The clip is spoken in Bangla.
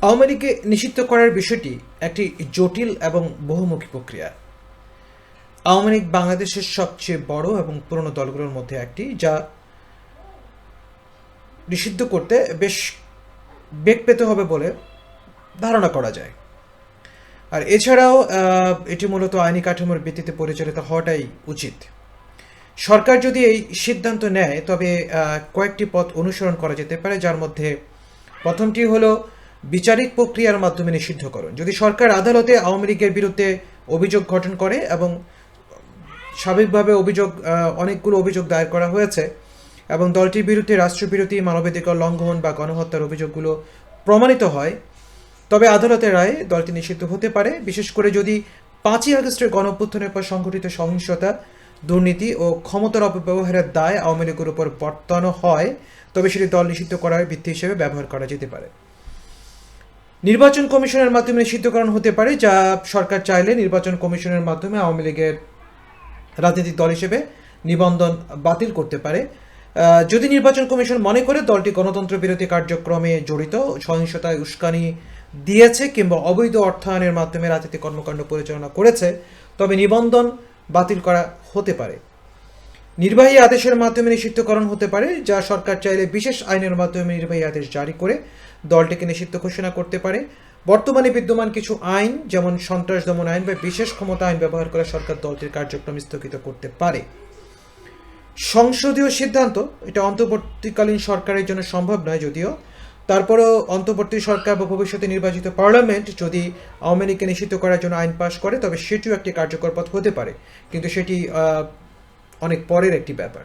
আওয়ামী লীগকে নিষিদ্ধ করার বিষয়টি একটি জটিল এবং বহুমুখী প্রক্রিয়া। আওয়ামী লীগ বাংলাদেশের সবচেয়ে বড় এবং পুরনো দলগুলোর মধ্যে একটি, যা নিষিদ্ধ করতে বেশ বেগ পেতে হবে বলে ধারণা করা যায়। আর এছাড়াও এটি মূলত আইনি কাঠামোর ভিত্তিতে পরিচালিত হওয়াটাই উচিত। সরকার যদি এই সিদ্ধান্ত নেয়, তবে কয়েকটি পথ অনুসরণ করা যেতে পারে, যার মধ্যে প্রথমটি হলো বিচারিক প্রক্রিয়ার মাধ্যমে নিষিদ্ধকরণ। যদি সরকার আদালতে আওয়ামী লীগের বিরুদ্ধে অভিযোগ গঠন করে এবং স্বাভাবিকভাবে অনেকগুলো অভিযোগ দায়ের করা হয়েছে এবং দলটির বিরুদ্ধে রাষ্ট্রবিরোধী, মানবাধিকার লঙ্ঘন বা গণহত্যার অভিযোগগুলো প্রমাণিত হয়, তবে আদালতের রায়ে দলটি নিষিদ্ধ হতে পারে। বিশেষ করে যদি 5ই আগস্টের গণঅভ্যুত্থানের পর সংঘটিত সহিংসতা, দুর্নীতি ও ক্ষমতার অপব্যবহারের দায় আওয়ামী লীগের উপর বর্তানো হয়, তবে সেটি দল নিষিদ্ধ করার ভিত্তি হিসেবে ব্যবহার করা যেতে পারে। নির্বাচন কমিশনের মাধ্যমে নিষিদ্ধকরণ হতে পারে, যা সরকার চাইলে নির্বাচন কমিশনের মাধ্যমে আওয়ামী লীগের রাজনৈতিক দল হিসেবে নিবন্ধন বাতিল করতে পারে। যদি নির্বাচন কমিশন মনে করে দলটি গণতন্ত্র বিরোধী কার্যক্রমে জড়িত, সহিংসতায় উস্কানি দিয়েছে কিংবা অবৈধ অর্থায়নের মাধ্যমে রাজনৈতিক কর্মকাণ্ড পরিচালনা করেছে, তবে নিবন্ধন বাতিল করা হতে পারে। নির্বাহী আদেশের মাধ্যমে নিষিদ্ধকরণ হতে পারে, যা সরকার চাইলে বিশেষ আইনের মাধ্যমে নির্বাহী আদেশ জারি করে দলটিকে নিষিদ্ধ ঘোষণা করতে পারে। বর্তমানে বিদ্যমান কিছু আইন, যেমন সন্ত্রাস দমন আইন বা বিশেষ ক্ষমতা আইন ব্যবহার করে সরকার দলটির কার্যক্রম স্থগিত করতে পারে। সংসদীয় সিদ্ধান্ত, এটা অন্তর্বর্তীকালীন সরকারের জন্য সম্ভব নয় যদিও, তারপরেও অন্তর্বর্তী সরকার বা ভবিষ্যতে নির্বাচিত পার্লামেন্ট যদি আওয়ামী লীগকে নিষিদ্ধ করার জন্য আইন পাশ করে, তবে সেটিও একটি কার্যকর পথ হতে পারে, কিন্তু সেটি অনেক পরের একটি ব্যাপার।